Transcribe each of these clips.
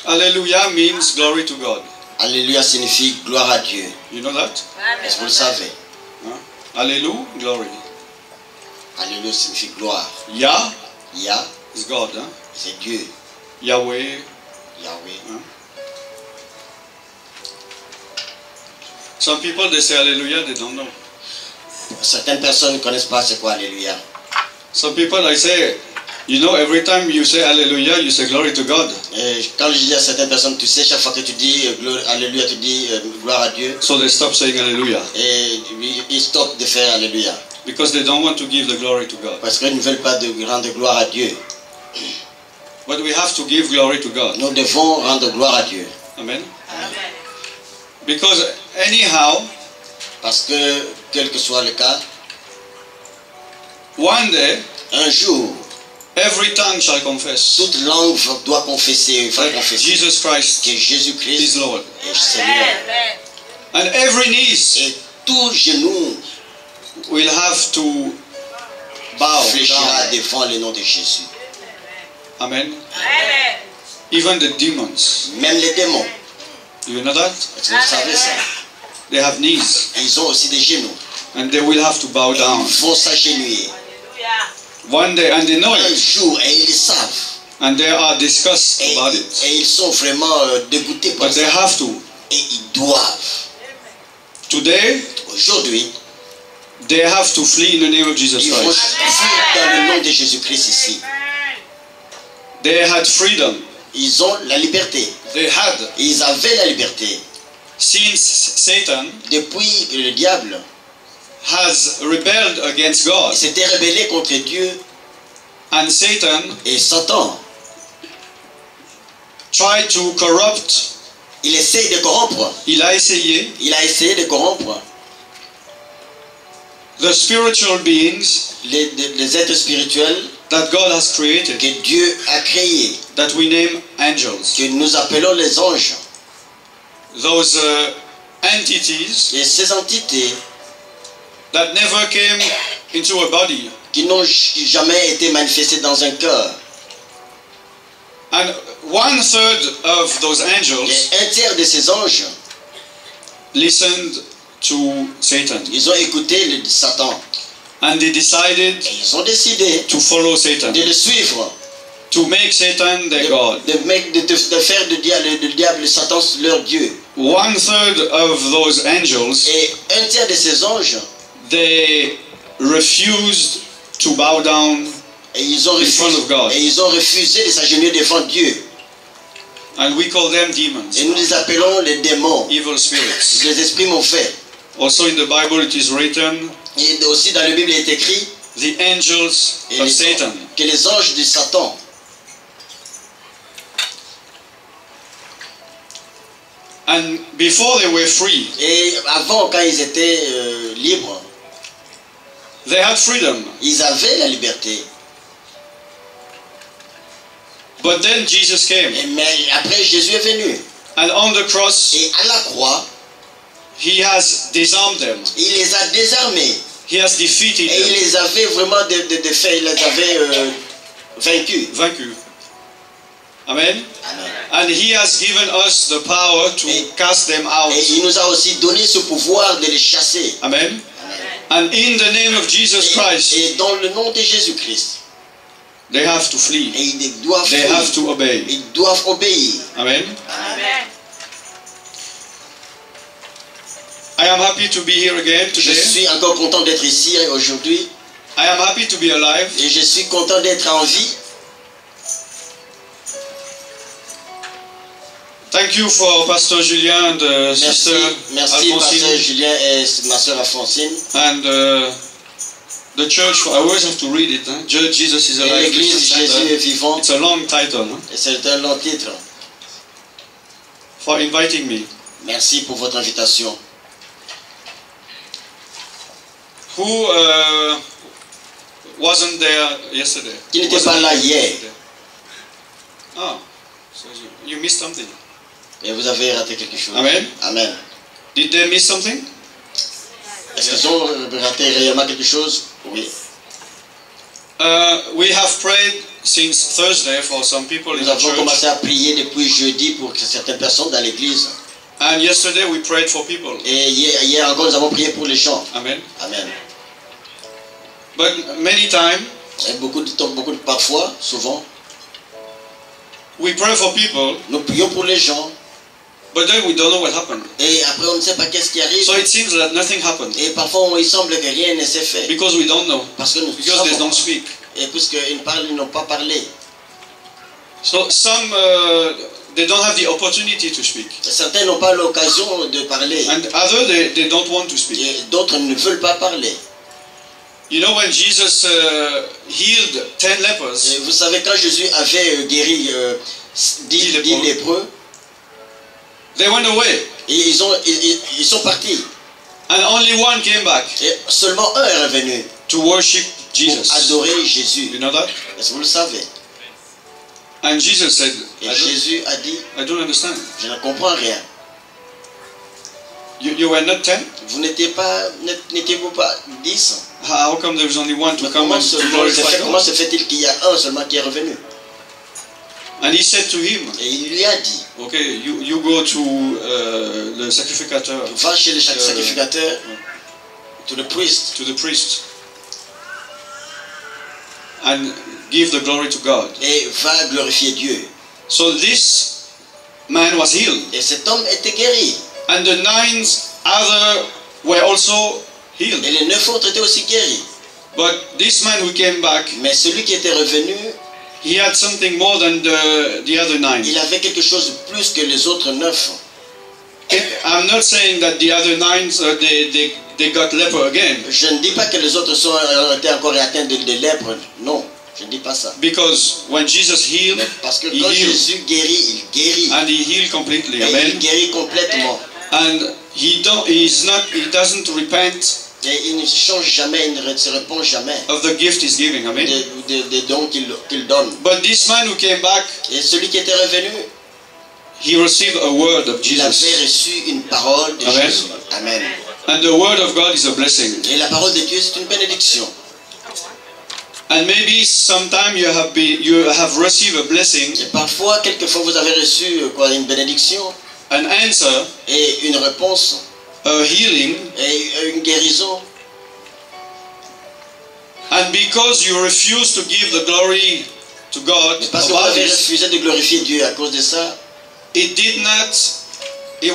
Hallelujah means glory to God. Alléluia signifie gloire à Dieu. You know that? Est-ce que vous le savez? Huh? Hallelujah, glory. Alléluia signifie gloire. Yah Yah, is God. Huh? c'est Dieu. Yahweh. Yahweh. Huh? Some people, they say hallelujah, they don't know. Certaines personnes ne connaissent pas c'est quoi Alléluia. Some people, I say, you know, every time you say hallelujah, you say glory to God. Et quand je dis à certaines personnes, tu sais, chaque fois que tu dis Alléluia, tu dis gloire à Dieu. So they stop saying hallelujah. Et ils stoppent de faire Alléluia. Because they don't want to give the glory to God. Parce qu'ils ne veulent pas de rendre gloire à Dieu. But we have to give glory to God. Nous devons rendre gloire à Dieu. Amen. Because anyhow, parce que, quel que soit le cas, one day, un jour, every tongue shall confess toute langue doit confesser, Jesus Christ que Jésus-Christ is Lord. est Seigneur. And every knee et tout genou will have to bow fléchira down devant le nom de Jésus. Amen. Even the demons. Même les démons. You know that? Est-ce que vous savez ça? They have knees. Ils ont aussi des genoux. And they will have to bow down. Ils vont s'agenouiller. One day, and they know Un it. jour, et ils le savent. And they are disgusted about it. Et ils sont vraiment dégoûtés par But ça. they have to. Et ils doivent. Today, aujourd'hui, they have to flee in the name of Jesus ils vont Christ. fuir dans le nom de Jésus-Christ ici. They had freedom. Ils ont la liberté. Ils avaient la liberté. Since Satan depuis que le diable has rebelled against God, s'était rebellé contre Dieu, and Satan et Satan tried to corrupt, il essaye de corrompre. Il a essayé de corrompre the spiritual beings les êtres spirituels that God has created, que Dieu a créés, that we name angels. que nous appelons les anges. Those entities et ces entités that never came into a body, qui n'ont jamais été manifestées dans un cœur. And 1/3 of those angels, et un tiers de ces anges listened to Satan. Ils ont écouté le Satan. And they decided et ils ont décidé to follow Satan. De le suivre. To make Satan their God. De faire le diable, Satan, leur Dieu. 1/3 of those angels, et un tiers de ces anges, they refused to bow down et ils ont in front of God. Et ils ont refusé de s'agenouiller devant Dieu. And we call them demons. Et nous les appelons les démons. Evil spirits. Les esprits mauvais. Also in the Bible it is written. Et aussi dans la Bible il est écrit. The angels of Satan. Que les anges de Satan. And before they were free, et avant, quand ils étaient libres, they had freedom. Ils avaient la liberté. But then Jesus came. Mais après Jésus est venu. And on the cross, et à la croix, he has disarmed them. Il les a désarmés. He has defeated et them. Il les avait vraiment il les avait vaincus. Amen. And he has given us the power to cast them out. Et il nous a aussi donné ce pouvoir de les chasser. Amen. And in the name of Jesus Christ, et dans le nom de Jésus-Christ, they have to flee. Et ils doivent they fuir. have to obey. Ils doivent obéir. Amen. Amen. I am happy to be here again today. Je suis encore content d'être ici aujourd'hui. I am happy to be alive. Et je suis content d'être en vie. Thank you for Pastor Julien and Sister Merci Alphonsine. Pasteur Julien et ma sœur Alphonsine. And the church, I always have to read it. Huh? Jesus is alive. L'église Jésus est vivant. It's a long title. Huh? Et c'est un long titre. For inviting me. Merci pour votre invitation. Who wasn't there yesterday? Qui n'était pas là hier? Oh, so you missed something. Et vous avez raté quelque chose. Amen. Amen. Did they miss something? Est-ce qu'ils ont raté réellement quelque chose? Oui. We have prayed since Thursday for some people in Nous the avons church. commencé à prier depuis jeudi pour certaines personnes dans l'église. And yesterday we prayed for people. Et hier encore, nous avons prié pour les gens. Amen. Amen. But many times Et beaucoup de temps, parfois, souvent, we pray for people, nous prions pour les gens. but then we don't know what happened. Et après, on ne sait pas qu'est-ce qui arrive. So it seems that nothing happened Et parfois, il semble que rien ne s'est fait. because we don't know, Parce que nous because they savons. don't speak. Et puisqu'ils parlent, ils n'ont pas parlé. So some they don't have the opportunity to speak, Certains n'ont pas l'occasion de parler. and others they don't want to speak. Et d'autres ne veulent pas parler. You know, when Jesus healed 10 lepers, Et vous savez, quand Jésus avait guéri 10 lépreux, they went away, et ils sont partis. and only one came back Et seulement un est revenu to worship pour Jesus. adorer Jésus. You know that? Est-ce que vous le savez? And Jesus said, Et Jésus a dit, I don't understand. je ne comprends rien. You were not 10? N'étiez-vous pas 10? How come there was only one to Mais come and to glorify comment God? se fait-il qu'il y a un seulement qui est revenu? And he said to him, Et il lui a dit, okay, you go to the sacrificator, va chez le sacrificateur, to the priest, to the priest, and give the glory to God. et va glorifier Dieu. So this man was healed, Et cet homme était guéri. and the 9 other were also healed. Et les 9 autres étaient aussi guéris. But this man who came back, Mais celui qui était revenu, he had something more than the other 9. il avait quelque chose de plus que les autres 9. I'm not saying that the other 9 they got leper again, Je ne dis pas que les autres étaient encore atteints de lèpre. Non, je ne dis pas ça. because when Jesus healed, Parce que he quand healed, Jésus guérit, il guérit. and he healed completely. Et il Amen. guérit complètement. And he doesn't repent Et il ne change jamais, il ne se répand jamais of the gift he's giving. Amen. des dons qu'il donne. But this man who came back, Et celui qui était revenu, he received a word of il avait Jesus. reçu une parole de Amen. Jésus. Amen. And the word of God is a blessing. Et la parole de Dieu, c'est une bénédiction. And maybe sometime you have received a blessing, Et parfois, quelquefois, vous avez reçu une bénédiction an answer, et une réponse a healing, et une guérison. and because you refuse to give the glory to God Mais parce que vous about avez this, refusé de glorifier Dieu à cause de ça, it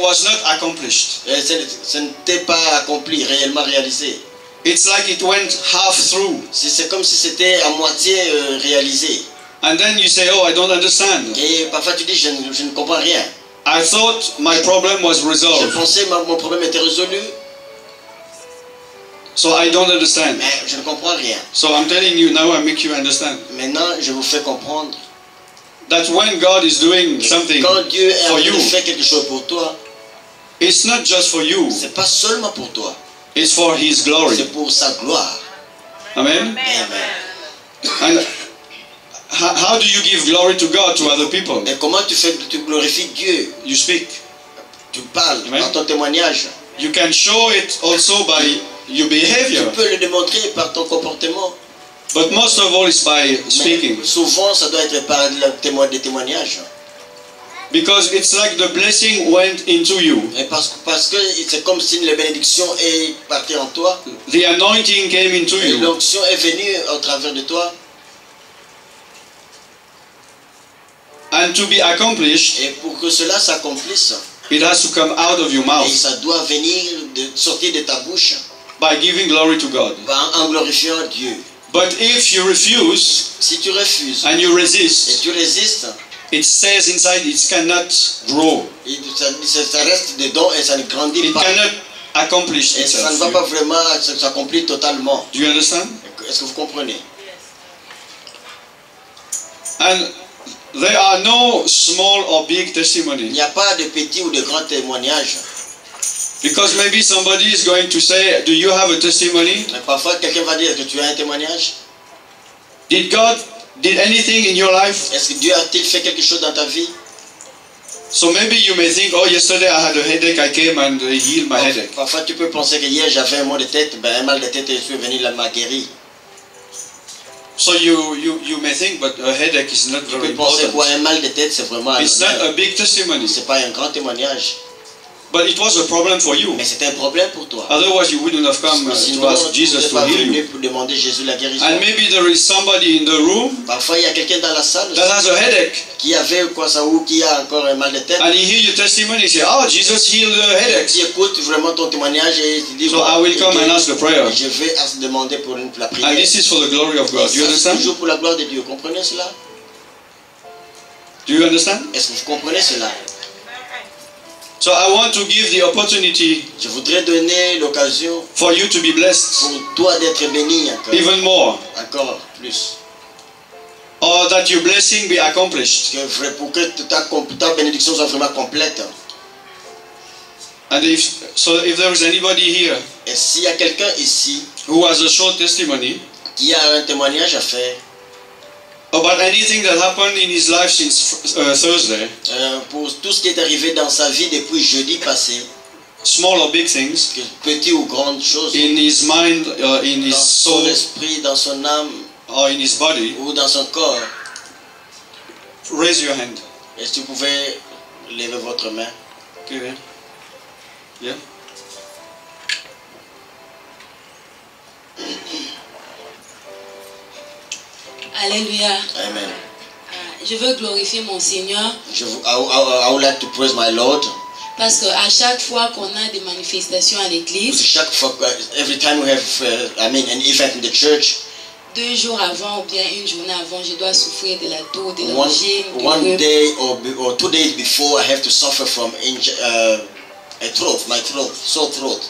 was not accomplished. ce n'était pas accompli, réellement réalisé. It's like it went half through. C'est comme si c'était à moitié réalisé. And then you say, oh, I don't understand. Et parfois tu dis, je ne comprends rien. I thought my problem was Je resolved, pensais que mon problème était résolu, so I don't understand. mais je ne comprends rien. So I'm telling you now, I make you understand Maintenant, je vous fais comprendre. that when God is doing something Quand Dieu est en for train you, de faire quelque chose pour toi, it's not just for you, c'est pas seulement pour toi, it's for His glory. c'est pour sa gloire. Amen? Amen. And how do you give glory to God to other people? Et comment tu glorifies Dieu? You speak. Tu parles Amen. dans ton témoignage. You can show it also by your Tu behavior, peux le démontrer par ton comportement. but most of all is by Mais speaking. souvent, ça doit être par des témoignages. Because it's like the blessing went into you. Et parce que c'est comme si la bénédiction est partie en toi. The anointing came into Et you. l'onction est venue au travers de toi. And to be accomplished, Et pour que cela s'accomplisse, it has to come out of your et mouth ça doit venir sortir de ta bouche by giving glory to God. en glorifiant Dieu. But if you refuse Si tu refuses and you et resist, tu résistes, it stays inside, it cannot grow. ça reste dedans et ça ne grandit It pas. cannot accomplish Et ça ne itself. va pas vraiment s'accomplir totalement. Do you understand? Est-ce que vous comprenez? And there are no small or big Il testimony. n'y a pas de petits ou de grands témoignages. Because maybe somebody is going to say, do you have a testimony? Mais parfois, quelqu'un va dire que tu as un témoignage. Did God did anything in your life? Est-ce que Dieu a-t-il fait quelque chose dans ta vie? So maybe you may think, oh, yesterday I had a headache, I came and he healed my headache. Parfois, tu peux penser que hier j'avais un mal de tête, un mal de tête et je suis venu là, m'a guéri. So you may think, but a headache is not Tu very peux penser important. qu'un mal de tête, c'est vraiment It's not a anodin. big testimony, C'est pas un grand témoignage. but it was a problem for you. Mais c'était un problème pour toi. Otherwise, you wouldn't have come to Sinon, ask tu Jesus n'es to pas heal venu you. pour demander Jésus la guérison. And maybe there is somebody in the room Parfois, il y a quelqu'un dans la salle that has a headache, qui avait quoi ça ou qui a encore un mal de tête. and he hear your testimony. He say, "Oh, Jesus healed the Tu headaches." écoutes vraiment ton témoignage et tu dis So I will come and ask the prayer. je vais demander pour la prière. And this is for the glory of God. Do you Ça, c'est understand? toujours pour la gloire de Dieu. Comprenez cela? Do you understand? Est-ce que vous comprenez cela? So I want to give the opportunity Je voudrais donner l'occasion for you to be blessed pour toi d'être béni even more, encore plus. or that your blessing be accomplished. Pour que ta bénédiction soit vraiment complète. And if there is anybody here Et s'il y a quelqu'un ici who has a short testimony qui a un témoignage à faire about anything that happened in his life since Thursday, pour tout ce qui est arrivé dans sa vie depuis jeudi passé, small or big things, que petites ou grandes choses, in his mind, in his dans son soul, esprit, dans son âme or in his body, ou dans son corps, raise your hand. est-ce que vous pouvez lever votre main? Okay, yeah. Yeah. Alléluia. Amen. Je veux glorifier mon Seigneur I would like to praise my Lord. parce qu'à chaque fois qu'on a des manifestations à l'église, Chaque fois, every time we have, an event in the church, 2 jours avant ou bien une journée avant, je dois souffrir de la toux, de one l'angine, du rhume. day or 2 days before, I have to suffer from my throat, sore throat.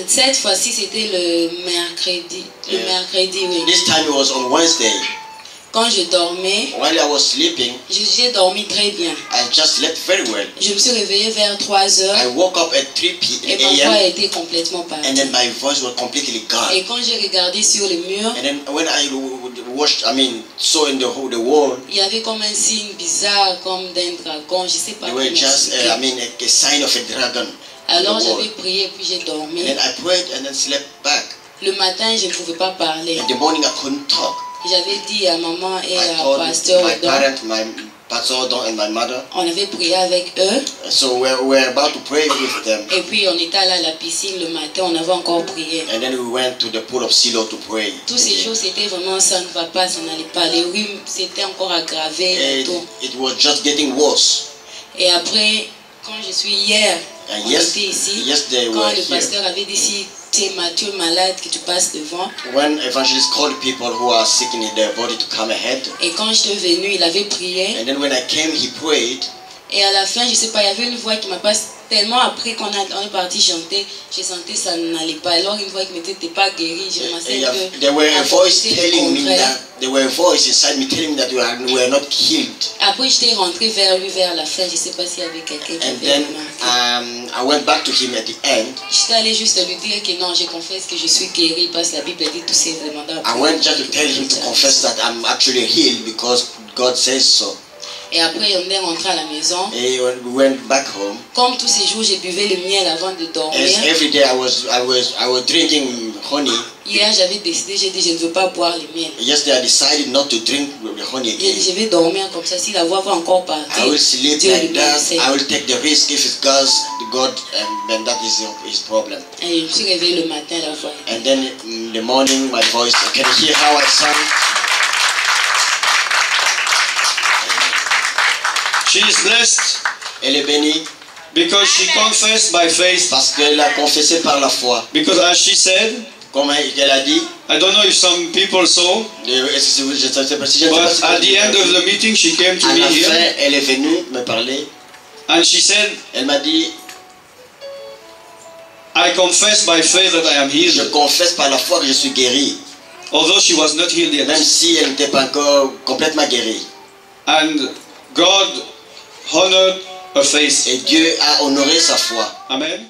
Cette fois-ci, c'était le mercredi. Le Yeah. mercredi, oui. This time it was on Wednesday. Quand je dormais, While I was sleeping, j'ai dormi très bien. I just slept very well. Je me suis réveillée vers 3 heures I woke up at 3 et ma voix a.m. était complètement and partie. then my voice was completely gone. Et quand j'ai regardé sur le mur, And then when I watched, saw in the wall, il y avait comme un signe bizarre, comme d'un dragon. Je ne sais pas there comment were just, expliquer. a sign of a dragon. Alors on the wall. j'avais prié puis j'ai dormi. And then I prayed and then slept back. Le matin, je ne pouvais pas parler. In the morning, I couldn't talk. J'avais dit à maman et I à told pasteur, my donc, parents, my pastor and my mother. on avait prié avec eux. So we're about to pray with them. Et puis on était allé à la piscine le matin, on avait encore prié. And then we went to the pool of Siloam to pray. Tous ces jours, c'était vraiment ça ne va pas, ça n'allait pas. Les rhumes, c'était encore aggravé. Et, And tout. it was just getting worse. Et après, quand je suis hier, And on était ici. yesterday we Quand were le here. pasteur avait dit si tu es malade, que tu passes devant. When evangelists called people who are sick in their body to come ahead. Et quand j'étais venu, il avait prié. And then when I came, he prayed. Et à la fin, je sais pas, il y avait une voix qui m'a pas tellement après qu'on est parti chanter, j'ai senti que ça n'allait pas. Alors une voix qui me disait t'es pas guéri, je commençais un peu There were a à voice penser le telling me contraire. that there were a voice inside me telling me that we were not healed. Après j'étais rentré vers lui vers la fin, je sais pas s'il y avait quelqu'un qui And avait then remarqué. I went back to him at the end. J'étais allé juste lui dire que non, je confesse que je suis guéri parce que la Bible dit tout c'est demandant. I went just to tell him to confess that I'm actually healed because God says so. Et après on est rentré à la maison. And when we went back home, Comme tous ces jours, j'ai buvais le miel avant de dormir. as every day I was drinking honey. Hier j'avais décidé, j'ai dit je ne veux pas boire le miel. Yesterday I decided not to drink the honey J'ai dit again. je vais dormir comme ça, si la voix va encore partir. I will sleep Dieu like lui-même that. sait. I will take the risk if it goes to God, then that is his problem. Et je me suis réveillée le matin, la voix. And then in the morning, my voice. Can you hear how I sound? She is blessed Elle est bénie because she confessed by faith. parce qu'elle a confessé par la foi. Because as she said, Comme elle a dit, I don't know if some people saw, est-ce que je ne sais pas si but at the end of the meeting she came to à me la fin, here elle est venue me parler. and she said, Elle m'a dit, I confess by faith that I am je healed. confesse par la foi que je suis guéri, Although she was not healed même yet. si elle n'était pas encore complètement guérie. And God honored her faith. Et Dieu a honoré sa foi. Amen.